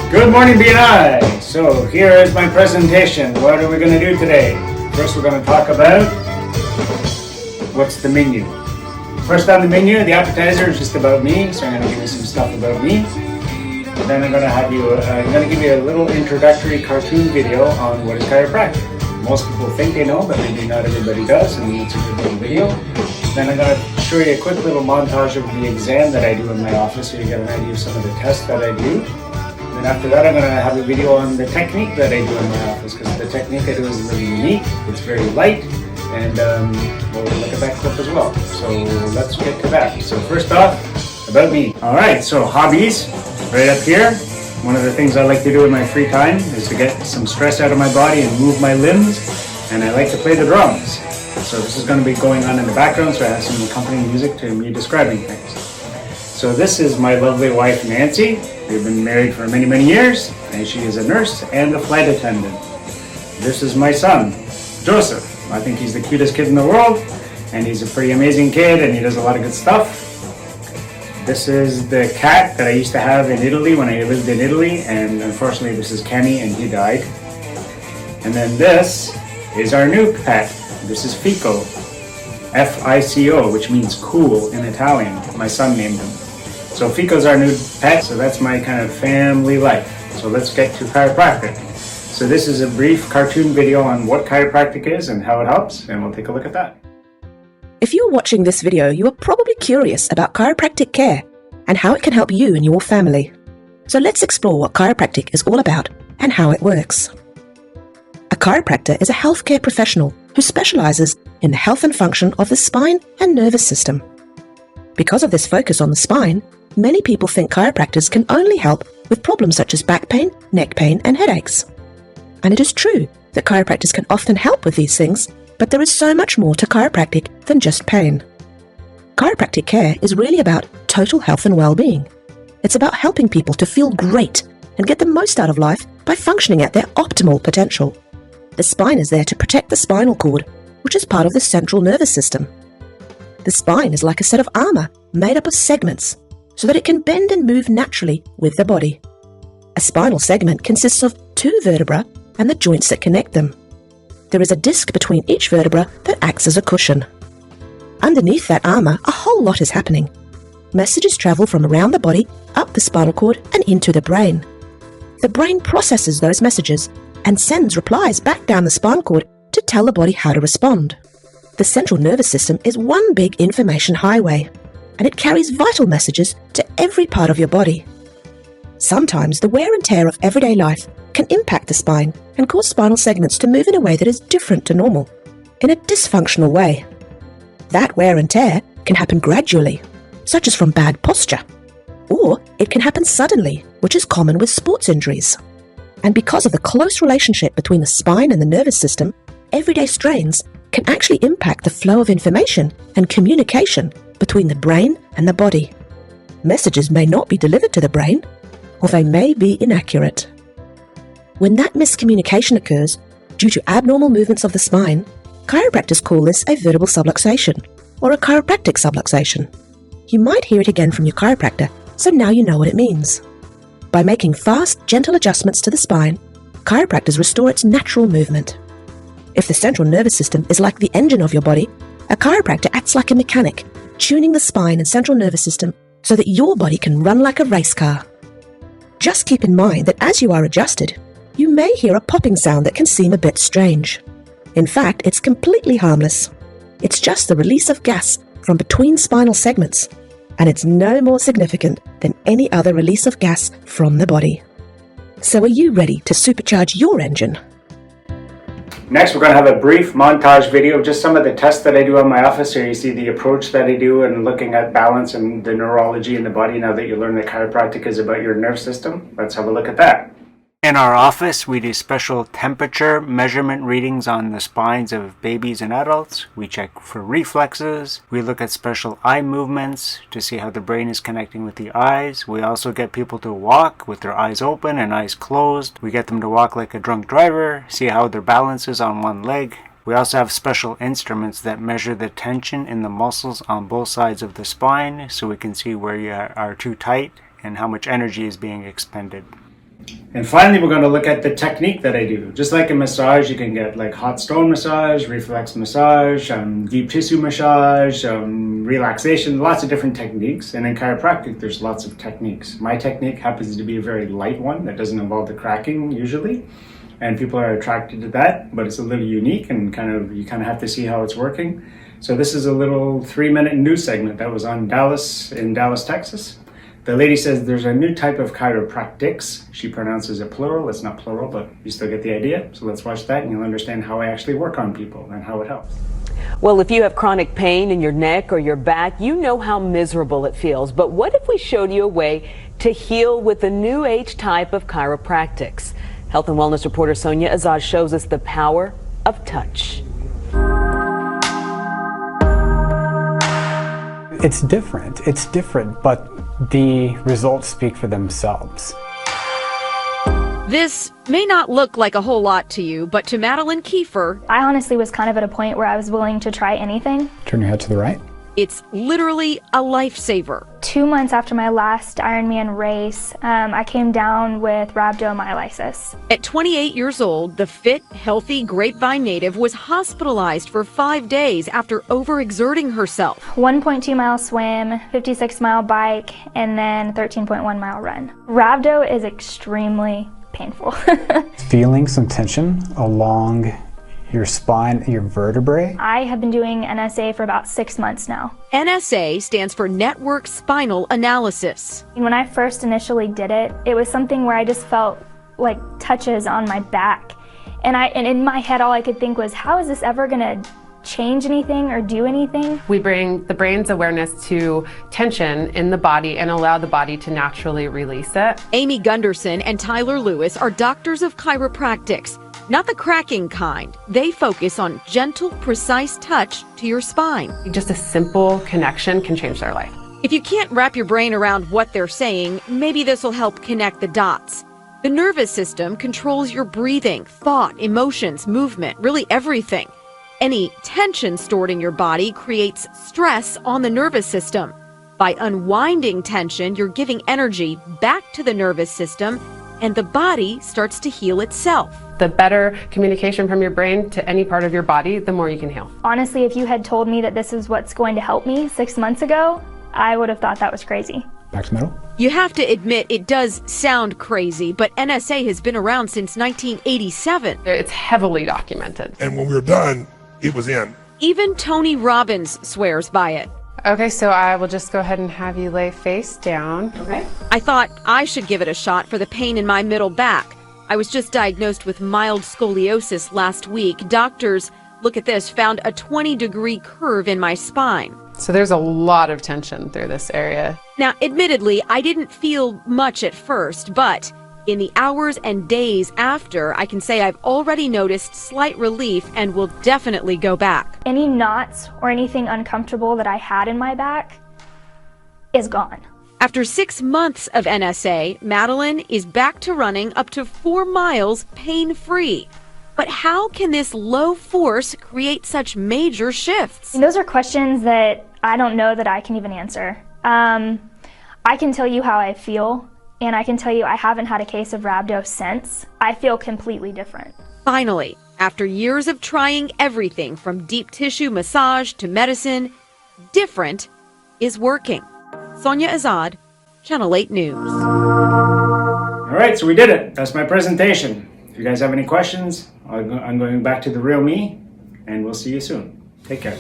Good morning, BNI. So here is my presentation. What are we going to do today? First, we're going to talk about what's the menu. First on the menu, the appetizer is just about me, so I'm going to give you some stuff about me. And then I'm going to give you a little introductory cartoon video on what is chiropractic. Most people think they know, but maybe not everybody does, and it's a good little video. Then I'm going to show you a quick little montage of the exam that I do in my office, so you get an idea of some of the tests that I do. And after that, I'm going to have a video on the technique that I do in my office, because the technique I do is really unique, it's very light, and we'll look at that clip as well. So let's get to that. So first off, about me. Alright, so hobbies, right up here. One of the things I like to do in my free time is to get some stress out of my body and move my limbs, and I like to play the drums. So this is going to be going on in the background, so I have some accompanying music to me describing things. So this is my lovely wife, Nancy. We've been married for many, many years, and she is a nurse and a flight attendant. This is my son, Joseph. I think he's the cutest kid in the world, and he's a pretty amazing kid, and he does a lot of good stuff. This is the cat that I used to have in Italy when I lived in Italy, and unfortunately this is Kenny, and he died. And then this is our new pet. This is Fico, F-I-C-O, which means cool in Italian. My son named him. So Fico's our new pet, so that's my kind of family life. So let's get to chiropractic. So this is a brief cartoon video on what chiropractic is and how it helps, and we'll take a look at that. If you're watching this video, you are probably curious about chiropractic care and how it can help you and your family. So let's explore what chiropractic is all about and how it works. A chiropractor is a healthcare professional who specializes in the health and function of the spine and nervous system. Because of this focus on the spine, many people think chiropractors can only help with problems such as back pain, neck pain, and headaches. And it is true that chiropractors can often help with these things, but there is so much more to chiropractic than just pain. Chiropractic care is really about total health and well-being. It's about helping people to feel great and get the most out of life by functioning at their optimal potential. The spine is there to protect the spinal cord, which is part of the central nervous system. The spine is like a set of armor made up of segments, so that it can bend and move naturally with the body. A spinal segment consists of two vertebrae and the joints that connect them. There is a disc between each vertebra that acts as a cushion. Underneath that armor, a whole lot is happening. Messages travel from around the body, up the spinal cord, and into the brain. The brain processes those messages and sends replies back down the spinal cord to tell the body how to respond. The central nervous system is one big information highway, and it carries vital messages to every part of your body. Sometimes the wear and tear of everyday life can impact the spine and cause spinal segments to move in a way that is different to normal, in a dysfunctional way. That wear and tear can happen gradually, such as from bad posture, or it can happen suddenly, which is common with sports injuries. And because of the close relationship between the spine and the nervous system, everyday strains can actually impact the flow of information and communication between the brain and the body. Messages may not be delivered to the brain, or they may be inaccurate. When that miscommunication occurs due to abnormal movements of the spine, chiropractors call this a vertebral subluxation, or a chiropractic subluxation. You might hear it again from your chiropractor, so now you know what it means. By making fast, gentle adjustments to the spine, chiropractors restore its natural movement. If the central nervous system is like the engine of your body, a chiropractor acts like a mechanic, tuning the spine and central nervous system so that your body can run like a race car. Just keep in mind that as you are adjusted, you may hear a popping sound that can seem a bit strange. In fact, it's completely harmless. It's just the release of gas from between spinal segments, and it's no more significant than any other release of gas from the body. So are you ready to supercharge your engine? Next, we're going to have a brief montage video of just some of the tests that I do in my office. Here you see the approach that I do and looking at balance and the neurology in the body now that you learn that chiropractic is about your nerve system. Let's have a look at that. In our office, we do special temperature measurement readings on the spines of babies and adults. We check for reflexes. We look at special eye movements to see how the brain is connecting with the eyes. We also get people to walk with their eyes open and eyes closed. We get them to walk like a drunk driver, see how their balance is on one leg. We also have special instruments that measure the tension in the muscles on both sides of the spine so we can see where you are too tight and how much energy is being expended. And finally, we're going to look at the technique that I do. Just like in massage, you can get like hot stone massage, reflex massage, deep tissue massage, relaxation, lots of different techniques. And in chiropractic, there's lots of techniques. My technique happens to be a very light one that doesn't involve the cracking usually. And people are attracted to that, but it's a little unique and you kind of have to see how it's working. So this is a little 3-minute news segment that was on in Dallas, Texas. The lady says there's a new type of chiropractics. She pronounces it plural. It's not plural, but you still get the idea. So let's watch that and you'll understand how I actually work on people and how it helps. Well, if you have chronic pain in your neck or your back, you know how miserable it feels. But what if we showed you a way to heal with the new age type of chiropractics? Health and wellness reporter Sonia Azad shows us the power of touch. It's different, but the results speak for themselves. This may not look like a whole lot to you, but to Madeline Kiefer, I honestly was kind of at a point where I was willing to try anything. Turn your head to the right. it's literally a lifesaver. 2 months after my last Ironman race, I came down with rhabdomyolysis. At 28 years old, the fit, healthy Grapevine native was hospitalized for 5 days after overexerting herself. 1.2 mile swim, 56-mile bike, and then 13.1 mile run. Rhabdo is extremely painful. Feeling some tension along your spine, your vertebrae. I have been doing NSA for about 6 months now. NSA stands for Network Spinal Analysis. When I first initially did it, it was something where I just felt like touches on my back. And in my head, all I could think was, how is this ever gonna change anything or do anything? We bring the brain's awareness to tension in the body and allow the body to naturally release it. Amy Gunderson and Tyler Lewis are doctors of chiropractics. Not the cracking kind. They focus on gentle, precise touch to your spine. Just a simple connection can change their life. If you can't wrap your brain around what they're saying, maybe this will help connect the dots. The nervous system controls your breathing, thought, emotions, movement, really everything. Any tension stored in your body creates stress on the nervous system. By unwinding tension, you're giving energy back to the nervous system, and the body starts to heal itself. The better communication from your brain to any part of your body, the more you can heal. Honestly, if you had told me that this is what's going to help me 6 months ago, I would have thought that was crazy. Back to middle. You have to admit it does sound crazy, but NSA has been around since 1987. It's heavily documented. And when we were done, it was in. Even Tony Robbins swears by it. Okay, so I will just go ahead and have you lay face down. Okay. I thought I should give it a shot for the pain in my middle back. I was just diagnosed with mild scoliosis last week. Doctors, look at this, found a 20-degree curve in my spine. So there's a lot of tension through this area. Now, admittedly, I didn't feel much at first, but in the hours and days after, I can say I've already noticed slight relief and will definitely go back. Any knots or anything uncomfortable that I had in my back is gone. After 6 months of NSA, Madeline is back to running up to 4 miles pain-free. But how can this low force create such major shifts? And those are questions that I don't know that I can even answer. I can tell you how I feel, and I can tell you I haven't had a case of rhabdo since. I feel completely different. Finally, after years of trying everything from deep tissue massage to medicine, different is working. Sonia Azad, Channel 8 News. All right, so we did it. That's my presentation. If you guys have any questions, I'm going back to the real me, and we'll see you soon. Take care.